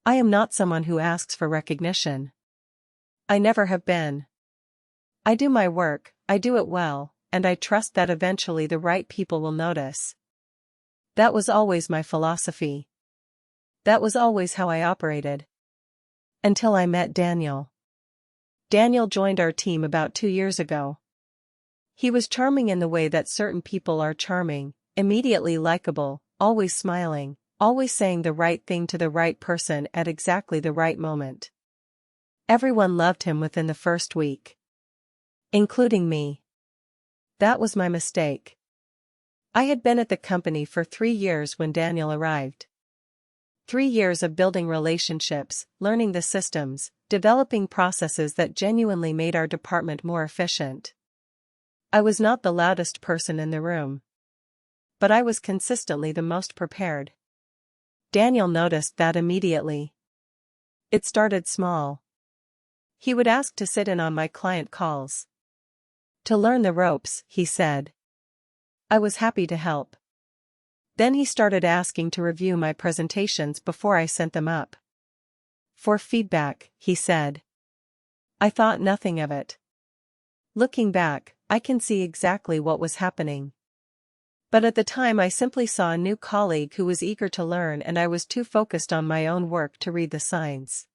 I am not someone who asks for recognition. I never have been. I do my work, I do it well, and I trust that eventually the right people will notice. That was always my philosophy. That was always how I operated. Until I met Daniel. Daniel joined our team about 2 years ago. He was charming in the way that certain people are charming, immediately likable, always smiling, always saying the right thing to the right person at exactly the right moment. Everyone loved him within the first week. Including me. That was my mistake. I had been at the company for 3 years when Daniel arrived. 3 years of building relationships, learning the systems, developing processes that genuinely made our department more efficient. I was not the loudest person in the room. But I was consistently the most prepared. Daniel noticed that immediately. It started small. He would ask to sit in on my client calls. To learn the ropes, he said. I was happy to help. Then he started asking to review my presentations before I sent them up. For feedback, he said. I thought nothing of it. Looking back, I can see exactly what was happening. But at the time I simply saw a new colleague who was eager to learn and I was too focused on my own work to read the signs.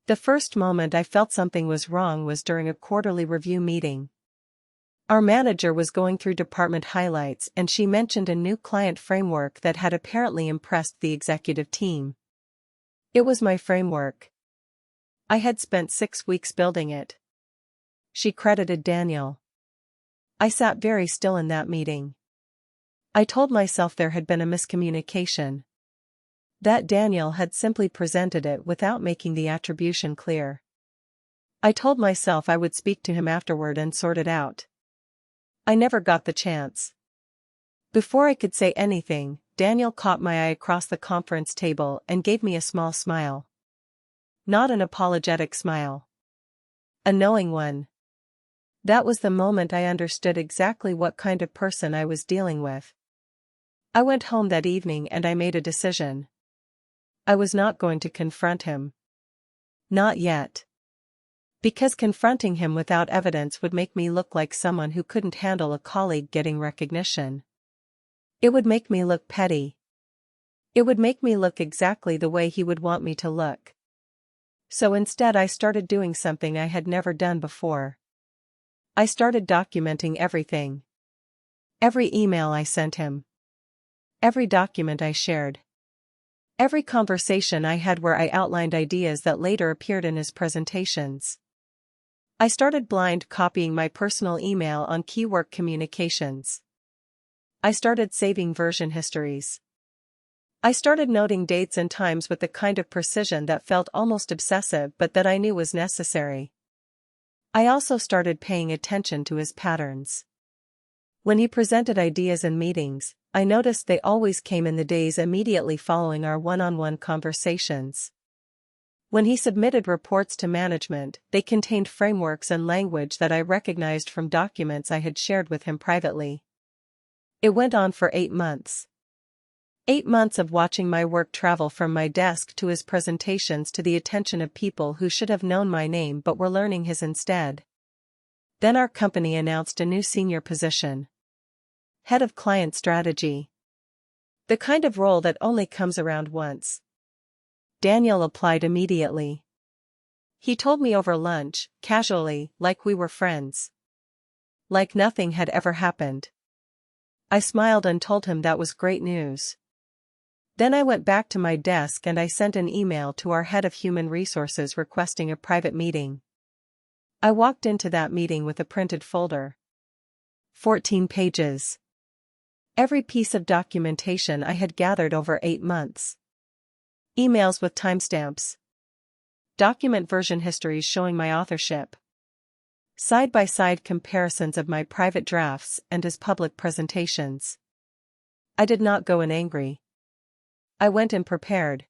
The first moment I felt something was wrong was during a quarterly review meeting. Our manager was going through department highlights and she mentioned a new client framework that had apparently impressed the executive team. It was my framework. I had spent 6 weeks building it. She credited Daniel. I sat very still in that meeting. I told myself there had been a miscommunication. That Daniel had simply presented it without making the attribution clear. I told myself I would speak to him afterward and sort it out. I never got the chance. Before I could say anything, Daniel caught my eye across the conference table and gave me a small smile. Not an apologetic smile. A knowing one. That was the moment I understood exactly what kind of person I was dealing with. I went home that evening and I made a decision. I was not going to confront him. Not yet. Because confronting him without evidence would make me look like someone who couldn't handle a colleague getting recognition. It would make me look petty. It would make me look exactly the way he would want me to look. So instead I started doing something I had never done before. I started documenting everything. Every email I sent him. Every document I shared. Every conversation I had where I outlined ideas that later appeared in his presentations. I started blind copying my personal email on key work communications. I started saving version histories. I started noting dates and times with the kind of precision that felt almost obsessive but that I knew was necessary. I also started paying attention to his patterns. When he presented ideas in meetings, I noticed they always came in the days immediately following our one-on-one conversations. When he submitted reports to management, they contained frameworks and language that I recognized from documents I had shared with him privately. It went on for 8 months. 8 months of watching my work travel from my desk to his presentations to the attention of people who should have known my name but were learning his instead. Then our company announced a new senior position. Head of Client Strategy. The kind of role that only comes around once. Daniel applied immediately. He told me over lunch, casually, like we were friends. Like nothing had ever happened. I smiled and told him that was great news. Then I went back to my desk and I sent an email to our head of human resources requesting a private meeting. I walked into that meeting with a printed folder. 14 pages. Every piece of documentation I had gathered over 8 months. Emails with timestamps. Document version histories showing my authorship. Side-by-side comparisons of my private drafts and his public presentations. I did not go in angry. I went in prepared.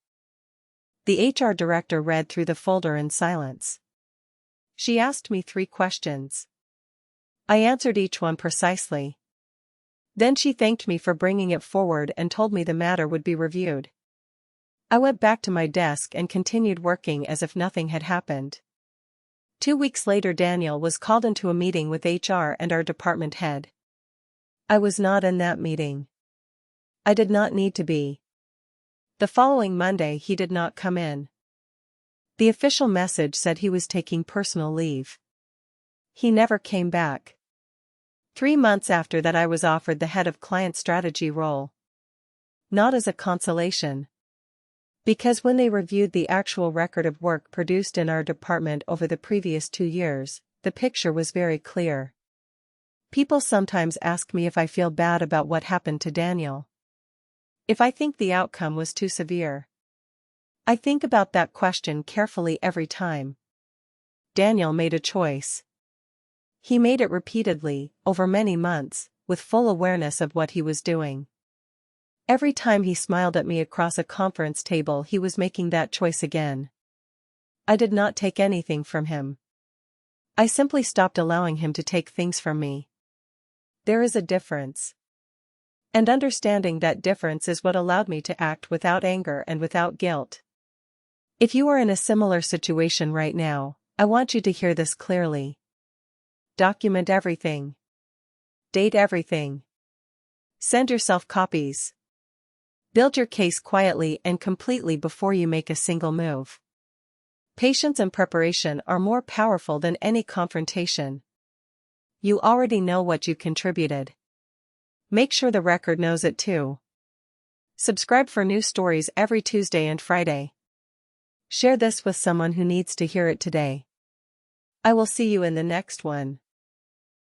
The HR director read through the folder in silence. She asked me 3 questions. I answered each one precisely. Then she thanked me for bringing it forward and told me the matter would be reviewed. I went back to my desk and continued working as if nothing had happened. 2 weeks later, Daniel was called into a meeting with HR and our department head. I was not in that meeting. I did not need to be. The following Monday, he did not come in. The official message said he was taking personal leave. He never came back. 3 months after that, I was offered the head of client strategy role. Not as a consolation. Because when they reviewed the actual record of work produced in our department over the previous 2 years, the picture was very clear. People sometimes ask me if I feel bad about what happened to Daniel. If I think the outcome was too severe. I think about that question carefully every time. Daniel made a choice. He made it repeatedly, over many months, with full awareness of what he was doing. Every time he smiled at me across a conference table, he was making that choice again. I did not take anything from him. I simply stopped allowing him to take things from me. There is a difference. And understanding that difference is what allowed me to act without anger and without guilt. If you are in a similar situation right now, I want you to hear this clearly. Document everything. Date everything. Send yourself copies. Build your case quietly and completely before you make a single move. Patience and preparation are more powerful than any confrontation. You already know what you contributed. Make sure the record knows it too. Subscribe for new stories every Tuesday and Friday. Share this with someone who needs to hear it today. I will see you in the next one.